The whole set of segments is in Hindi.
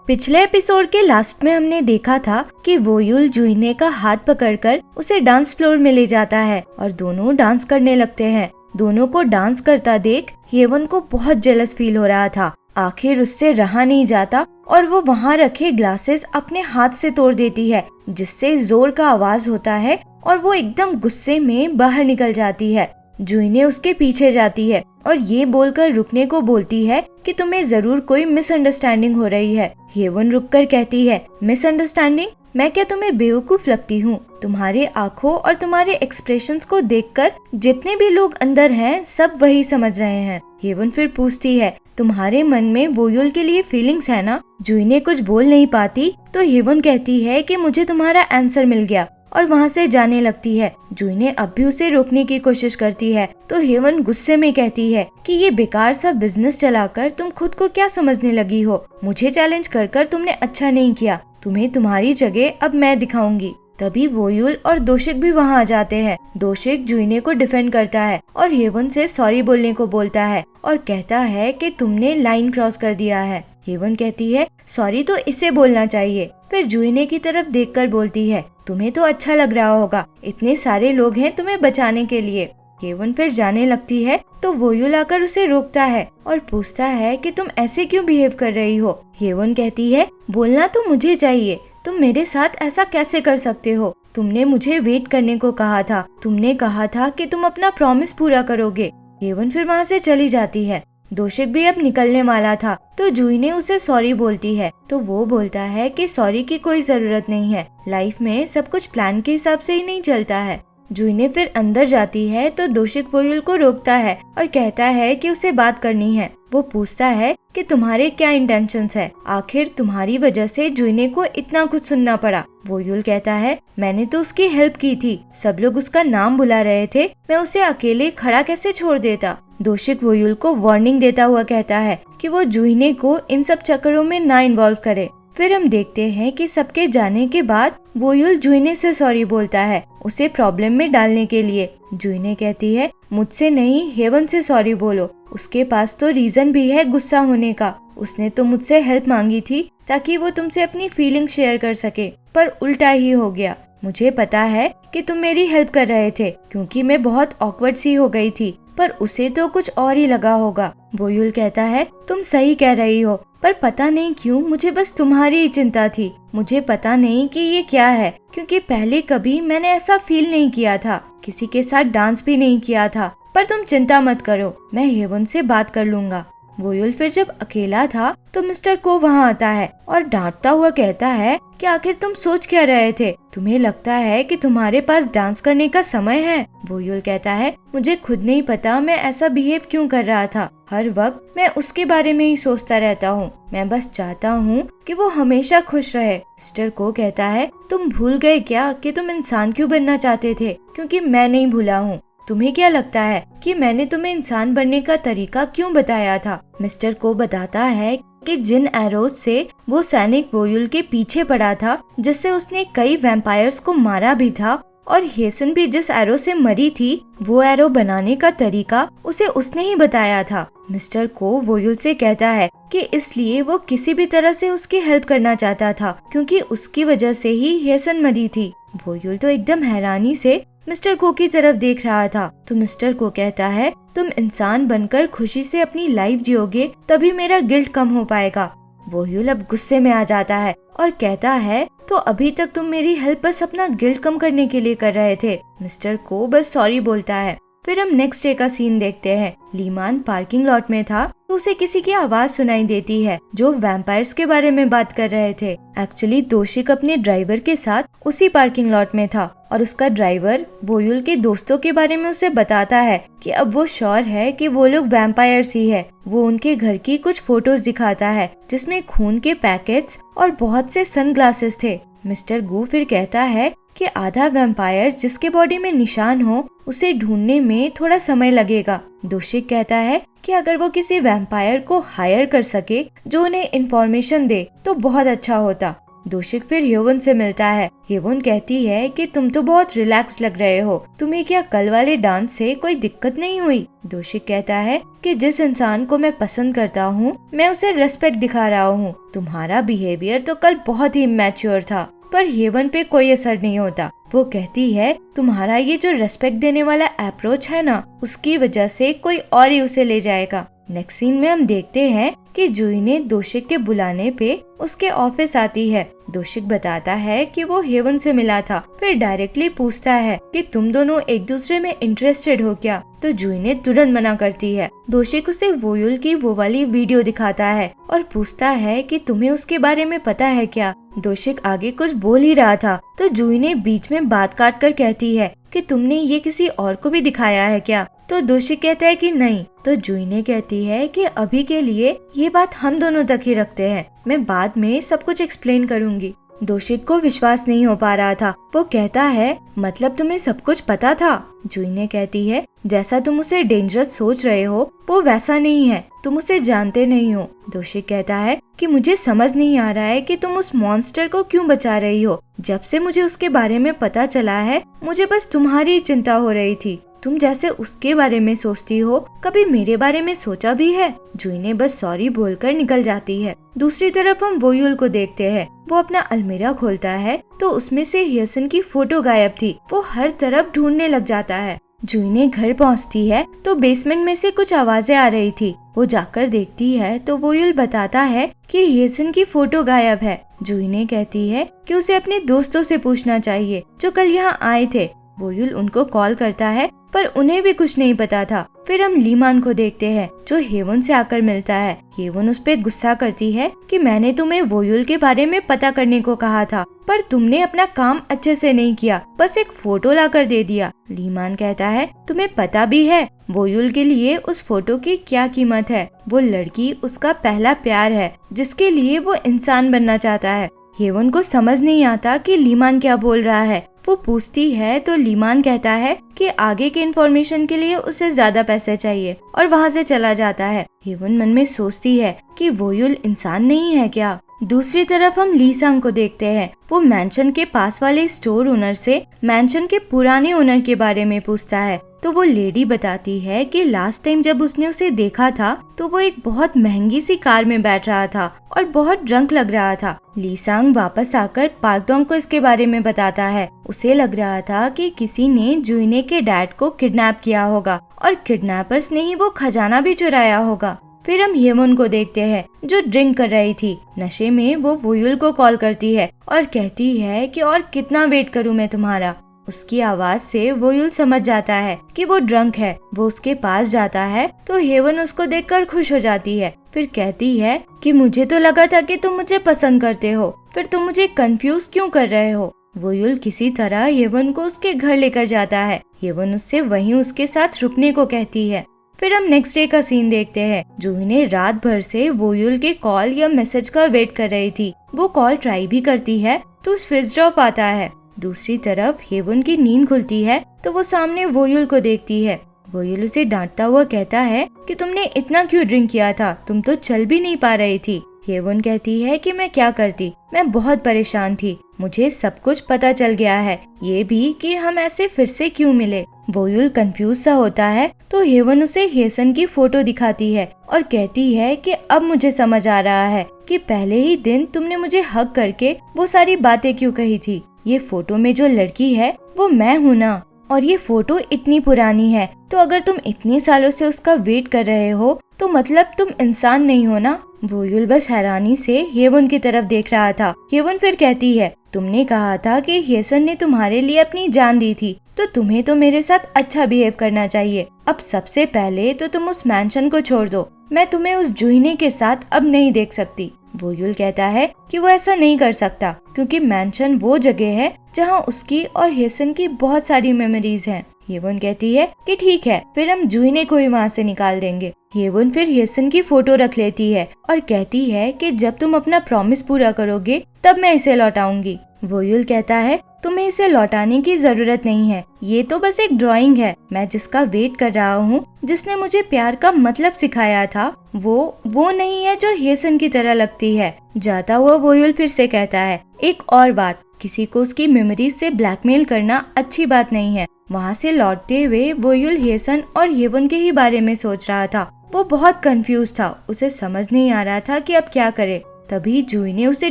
पिछले एपिसोड के लास्ट में हमने देखा था कि वोयुल जुइने का हाथ पकड़कर उसे डांस फ्लोर में ले जाता है और दोनों डांस करने लगते हैं। दोनों को डांस करता देख हेवन को बहुत जेलस फील हो रहा था। आखिर उससे रहा नहीं जाता और वो वहाँ रखे ग्लासेस अपने हाथ से तोड़ देती है, जिससे जोर का आवाज होता है और वो एकदम गुस्से में बाहर निकल जाती है। जुइने उसके पीछे जाती है और ये बोलकर रुकने को बोलती है कि तुम्हें जरूर कोई मिसअंडरस्टैंडिंग हो रही है। हेवन रुककर कहती है, मिसअंडरस्टैंडिंग? मैं क्या तुम्हें बेवकूफ लगती हूँ? तुम्हारे आँखों और तुम्हारे एक्सप्रेशंस को देखकर जितने भी लोग अंदर हैं सब वही समझ रहे हैं। हेवन फिर पूछती है, तुम्हारे मन में वोयुल के लिए फीलिंग्स है ना? जुइने कुछ बोल नहीं पाती तो हेवन कहती है कि मुझे तुम्हारा आंसर मिल गया और वहाँ से जाने लगती है। जुइने अब भी उसे रोकने की कोशिश करती है तो हेवन गुस्से में कहती है कि ये बेकार सा बिजनेस चलाकर तुम खुद को क्या समझने लगी हो? मुझे चैलेंज कर तुमने अच्छा नहीं किया। तुम्हें तुम्हारी जगह अब मैं दिखाऊंगी। तभी वोयुल और दोशिक भी वहाँ आ जाते हैं। दोशिक जुइने को डिफेंड करता है और हेवन से सॉरी बोलने को बोलता है और कहता है कि तुमने लाइन क्रॉस कर दिया है। हेवन कहती है, सॉरी तो इसे बोलना चाहिए। फिर जुइने की तरफ देखकर बोलती है, तुम्हें तो अच्छा लग रहा होगा, इतने सारे लोग हैं तुम्हें बचाने के लिए। हेवन फिर जाने लगती है तो वोयुल आकर उसे रोकता है और पूछता है कि तुम ऐसे क्यों बिहेव कर रही हो? हेवन कहती है, बोलना तो मुझे चाहिए, तुम मेरे साथ ऐसा कैसे कर सकते हो? तुमने मुझे वेट करने को कहा था, तुमने कहा था कि तुम अपना प्रॉमिस पूरा करोगे। हेवन फिर वहाँ से चली जाती है। दोशिक भी अब निकलने वाला था तो जुइने उसे सॉरी बोलती है तो वो बोलता है कि सॉरी की कोई जरूरत नहीं है, लाइफ में सब कुछ प्लान के हिसाब से ही नहीं चलता है। जुइने फिर अंदर जाती है तो दोशिक वोयुल को रोकता है और कहता है कि उसे बात करनी है। वो पूछता है कि तुम्हारे क्या इंटेंशंस है? आखिर तुम्हारी वजह से जुइने को इतना कुछ सुनना पड़ा। वोयुल कहता है, मैंने तो उसकी हेल्प की थी, सब लोग उसका नाम बुला रहे थे, मैं उसे अकेले खड़ा कैसे छोड़ देता? दोशिक वोयुल को वार्निंग देता हुआ कहता है कि वो जुइने को इन सब चक्करों में ना इन्वॉल्व करे। फिर हम देखते हैं कि सबके जाने के बाद वोयुल जुइने से सॉरी बोलता है उसे प्रॉब्लम में डालने के लिए। जुइने कहती है, मुझसे नहीं हेवन से सॉरी बोलो, उसके पास तो रीजन भी है गुस्सा होने का। उसने तो मुझसे हेल्प मांगी थी ताकि वो तुमसे अपनी फीलिंग शेयर कर सके, पर उल्टा ही हो गया। मुझे पता है कि तुम मेरी हेल्प कर रहे थे क्योंकि मैं बहुत ऑकवर्ड सी हो गई थी, पर उसे तो कुछ और ही लगा होगा। वोयुल कहता है, तुम सही कह रही हो, पर पता नहीं क्यों मुझे बस तुम्हारी ही चिंता थी। मुझे पता नहीं कि ये क्या है, क्योंकि पहले कभी मैंने ऐसा फील नहीं किया था, किसी के साथ डांस भी नहीं किया था। पर तुम चिंता मत करो, मैं हेवन से बात कर लूंगा। वोयुल फिर जब अकेला था तो मिस्टर को वहाँ आता है और डांटता हुआ कहता है कि आखिर तुम सोच क्या रहे थे? तुम्हें लगता है कि तुम्हारे पास डांस करने का समय है? वोयुल कहता है, मुझे खुद नहीं पता मैं ऐसा बिहेव क्यों कर रहा था। हर वक्त मैं उसके बारे में ही सोचता रहता हूँ। मैं बस चाहता हूँ कि वो हमेशा खुश रहे। मिस्टर को कहता है, तुम भूल गए क्या कि तुम इंसान क्यों बनना चाहते थे? क्योंकि मैं नहीं भूला हूँ। तुम्हें क्या लगता है कि मैंने तुम्हें इंसान बनने का तरीका क्यों बताया था? मिस्टर को बताता है कि जिन एरोज से वो सैनिक वोयुल के पीछे पड़ा था, जिससे उसने कई वैम्पायर्स को मारा भी था, और हेसन भी जिस एरो से मरी थी, वो एरो बनाने का तरीका उसे उसने ही बताया था। मिस्टर को वोयुल से कहता है कि इसलिए वो किसी भी तरह से उसकी हेल्प करना चाहता था, क्योंकि उसकी वजह से ही हेसन मरी थी। वोयुल तो एकदम हैरानी से मिस्टर को की तरफ देख रहा था तो मिस्टर को कहता है, तुम इंसान बनकर खुशी से अपनी लाइफ जियोगे तभी मेरा गिल्ट कम हो पाएगा। वोयुल अब गुस्से में आ जाता है और कहता है, तो अभी तक तुम मेरी हेल्प बस अपना गिल्ट कम करने के लिए कर रहे थे। मिस्टर को बस सॉरी बोलता है। फिर हम नेक्स्ट डे का सीन देखते हैं। लीमान पार्किंग लॉट में था तो उसे किसी की आवाज सुनाई देती है जो वैम्पायर्स के बारे में बात कर रहे थे। एक्चुअली दोशिक अपने ड्राइवर के साथ उसी पार्किंग लॉट में था और उसका ड्राइवर वोयुल के दोस्तों के बारे में उसे बताता है कि अब वो श्योर है कि वो लोग वैम्पायर्स ही है। वो उनके घर की कुछ फोटोज दिखाता है जिसमें खून के पैकेट्स और बहुत से सनग्लासेस थे। मिस्टर गू फिर कहता है कि आधा वैम्पायर जिसके बॉडी में निशान हो उसे ढूंढने में थोड़ा समय लगेगा। दोशिक कहता है कि अगर वो किसी वैम्पायर को हायर कर सके जो उन्हें इंफॉर्मेशन दे तो बहुत अच्छा होता। दोशिक फिर ह्योवन से मिलता है। ह्योवन कहती है कि तुम तो बहुत रिलैक्स लग रहे हो, तुम्हें क्या कल वाले डांस से कोई दिक्कत नहीं हुई? दोशिक कहता है कि जिस इंसान को मैं पसंद करता हूँ मैं उसे रेस्पेक्ट दिखा रहा हूँ। तुम्हारा बिहेवियर तो कल बहुत ही इमैच्योर था, पर ह्योवन पे कोई असर नहीं होता। वो कहती है तुम्हारा ये जो रेस्पेक्ट देने वाला अप्रोच है ना, उसकी वजह से कोई और ही उसे ले जाएगा। नेक्स्ट सीन में हम देखते हैं कि जुईने दोशिक के बुलाने पे उसके ऑफिस आती है। दोशिक बताता है कि वो ह्योवन से मिला था, फिर डायरेक्टली पूछता है कि तुम दोनों एक दूसरे में इंटरेस्टेड हो क्या? तो जुईने तुरंत मना करती है। दोशिक उसे वोयुल की वो वाली वीडियो दिखाता है और पूछता है कि तुम्हें उसके बारे में पता है क्या? दोशिक आगे कुछ बोल ही रहा था तो जुईने बीच में बात काट कर कहती है कि तुमने ये किसी और को भी दिखाया है क्या? तो दोशिक कहता है कि नहीं। तो जुईने कहती है कि अभी के लिए ये बात हम दोनों तक ही रखते हैं, मैं बाद में सब कुछ एक्सप्लेन करूंगी। दोशिक को विश्वास नहीं हो पा रहा था। वो कहता है मतलब तुम्हें सब कुछ पता था? जुईने कहती है जैसा तुम उसे डेंजरस सोच रहे हो वो वैसा नहीं है, तुम उसे जानते नहीं हो। दोशिक कहता है कि मुझे समझ नहीं आ रहा है कि तुम उस मॉन्स्टर को क्यों बचा रही हो। जब से मुझे उसके बारे में पता चला है मुझे बस तुम्हारी चिंता हो रही थी। तुम जैसे उसके बारे में सोचती हो कभी मेरे बारे में सोचा भी है? जुईने बस सॉरी बोलकर निकल जाती है। दूसरी तरफ हम वोयुल को देखते हैं। वो अपना अलमीरा खोलता है तो उसमें से ह्योसन की फोटो गायब थी। वो हर तरफ ढूंढने लग जाता है। जुईने घर पहुंचती है तो बेसमेंट में से कुछ आवाजें आ रही थी। वो जाकर देखती है तो वोयुल बताता है कि ह्योसन की फोटो गायब है। जुईने कहती है कि उसे अपने दोस्तों से पूछना चाहिए जो कल यहाँ आए थे। वोयुल उनको कॉल करता है पर उन्हें भी कुछ नहीं पता था। फिर हम लीमान को देखते हैं जो ह्योवन से आकर मिलता है। ह्योवन उस पे गुस्सा करती है कि मैंने तुम्हें वोयुल के बारे में पता करने को कहा था पर तुमने अपना काम अच्छे से नहीं किया, बस एक फोटो लाकर दे दिया। लीमान कहता है तुम्हें पता भी है वोयुल के लिए उस फोटो की क्या कीमत है? वो लड़की उसका पहला प्यार है जिसके लिए वो इंसान बनना चाहता है। ह्योवन को समझ नहीं आता कि लीमान क्या बोल रहा है। वो पूछती है तो लीमान कहता है कि आगे के इन्फॉर्मेशन के लिए उसे ज्यादा पैसे चाहिए और वहाँ से चला जाता है। ह्योवन मन में सोचती है कि वोयुल इंसान नहीं है क्या? दूसरी तरफ हम लीसांग को देखते हैं। वो मैंशन के पास वाले स्टोर ओनर से मैंशन के पुराने ओनर के बारे में पूछता है तो वो लेडी बताती है कि लास्ट टाइम जब उसने उसे देखा था तो वो एक बहुत महंगी सी कार में बैठ रहा था और बहुत ड्रंक लग रहा था। लीसांग वापस आकर पार्कडोंग को इसके बारे में बताता है। उसे लग रहा था कि किसी ने जुईने के डैड को किडनैप किया होगा और किडनैपर्स ने ही वो खजाना भी चुराया होगा। फिर हम ह्योवन को देखते हैं जो ड्रिंक कर रही थी। नशे में वो वोयुल को कॉल करती है और कहती है कि और कितना वेट करूं मैं तुम्हारा। उसकी आवाज से वोयुल समझ जाता है कि वो ड्रंक है। वो उसके पास जाता है तो ह्योवन उसको देखकर खुश हो जाती है। फिर कहती है कि मुझे तो लगा था कि तुम मुझे पसंद करते हो, फिर तुम मुझे कंफ्यूज क्यों कर रहे हो? वोयुल किसी तरह ह्योवन को उसके घर लेकर जाता है। ह्योवन उससे वहीं उसके साथ रुकने को कहती है। फिर हम नेक्स्ट डे का सीन देखते हैं। जुईने रात भर से वोयुल के कॉल या मैसेज का वेट कर रही थी। वो कॉल ट्राई भी करती है तो स्विच ऑफ आता है। दूसरी तरफ ह्योवन की नींद खुलती है तो वो सामने वोयुल को देखती है। वोयुल उसे डांटता हुआ कहता है कि तुमने इतना क्यों ड्रिंक किया था, तुम तो चल भी नहीं पा रही थी। ह्योवन कहती है कि मैं क्या करती, मैं बहुत परेशान थी, मुझे सब कुछ पता चल गया है, ये भी कि हम ऐसे फिर से क्यों मिले। वोयुल कंफ्यूज सा होता है तो ह्योवन उसे ह्योसन की फोटो दिखाती है और कहती है कि अब मुझे समझ आ रहा है कि पहले ही दिन तुमने मुझे हग करके वो सारी बातें क्यों कही थी। ये फोटो में जो लड़की है वो मैं हूँ ना, और ये फोटो इतनी पुरानी है तो अगर तुम इतने सालों से उसका वेट कर रहे हो तो मतलब तुम इंसान नहीं हो ना। वोयुल बस हैरानी से ह्योवन की तरफ देख रहा था। ह्योवन फिर कहती है तुमने कहा था कि ह्योसन ने तुम्हारे लिए अपनी जान दी थी तो तुम्हें तो मेरे साथ अच्छा बिहेव करना चाहिए। अब सबसे पहले तो तुम उस मैंशन को छोड़ दो, मैं तुम्हें उस जुईने के साथ अब नहीं देख सकती। वोयुल कहता है कि वो ऐसा नहीं कर सकता क्योंकि मैंशन वो जगह है जहाँ उसकी और ह्योसन की बहुत सारी मेमोरीज हैं। ह्योवन कहती है कि ठीक है, फिर हम जुईने को ही वहाँ से निकाल देंगे। ह्योवन फिर ह्योसन की फोटो रख लेती है और कहती है कि जब तुम अपना प्रॉमिस पूरा करोगे तब मैं इसे लौटाऊंगी। वोयुल कहता है तुम्हें इसे लौटाने की जरूरत नहीं है, ये तो बस एक ड्राइंग है। मैं जिसका वेट कर रहा हूँ, जिसने मुझे प्यार का मतलब सिखाया था, वो नहीं है जो हेसन की तरह लगती है। जाता हुआ वोयुल फिर से कहता है एक और बात, किसी को उसकी मेमोरीज से ब्लैकमेल करना अच्छी बात नहीं है। वहाँ से लौटते हुए वोयुल हेसन और येवन के ही बारे में सोच रहा था। वो बहुत कंफ्यूज था, उसे समझ नहीं आ रहा था कि अब क्या करे। तभी जुईने उसे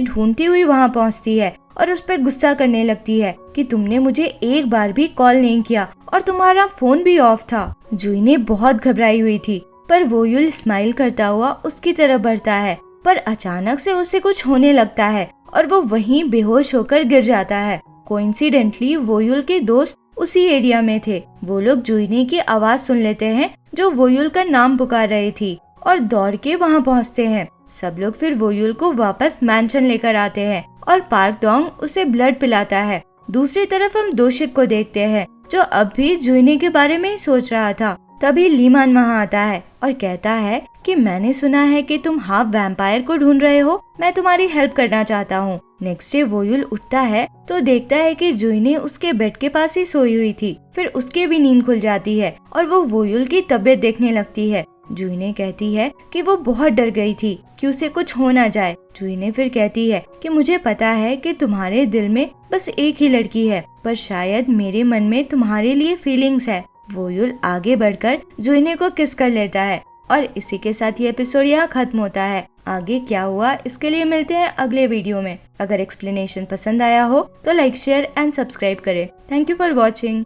ढूंढती हुई वहाँ पहुँचती है और उस पर गुस्सा करने लगती है कि तुमने मुझे एक बार भी कॉल नहीं किया और तुम्हारा फोन भी ऑफ था। जुईने बहुत घबराई हुई थी, पर वोयुल स्माइल करता हुआ उसकी तरफ बढ़ता है, पर अचानक से उसे कुछ होने लगता है और वो वहीं बेहोश होकर गिर जाता है। कोइंसिडेंटली वोयुल के दोस्त उसी एरिया में थे। वो लोग जुईने की आवाज सुन लेते हैं जो वोयुल का नाम पुकार रही थी और दौड़ के वहाँ पहुँचते हैं। सब लोग फिर वोयुल को वापस मैंशन लेकर आते हैं और पार्क डोंग उसे ब्लड पिलाता है। दूसरी तरफ हम दोशिक को देखते हैं जो अब भी जुईने के बारे में ही सोच रहा था। तभी लीमान वहाँ आता है और कहता है कि मैंने सुना है कि तुम हाफ वैम्पायर को ढूंढ रहे हो, मैं तुम्हारी हेल्प करना चाहता हूँ। नेक्स्ट डे वोयुल उठता है तो देखता है कि जुईने उसके बेड के पास ही सोई हुई थी। फिर उसके भी नींद खुल जाती है और वो वोयुल की तबीयत देखने लगती है। जुईने कहती है कि वो बहुत डर गई थी कि उसे कुछ हो ना जाए। जुईने फिर कहती है कि मुझे पता है कि तुम्हारे दिल में बस एक ही लड़की है, पर शायद मेरे मन में तुम्हारे लिए फीलिंग्स है। वोयुल आगे बढ़कर जुईने को किस कर लेता है और इसी के साथ ये एपिसोड यहाँ खत्म होता है। आगे क्या हुआ इसके लिए मिलते हैं अगले वीडियो में। अगर एक्सप्लेनेशन पसंद आया हो तो लाइक, शेयर एंड सब्सक्राइब करें। Thank you for watching.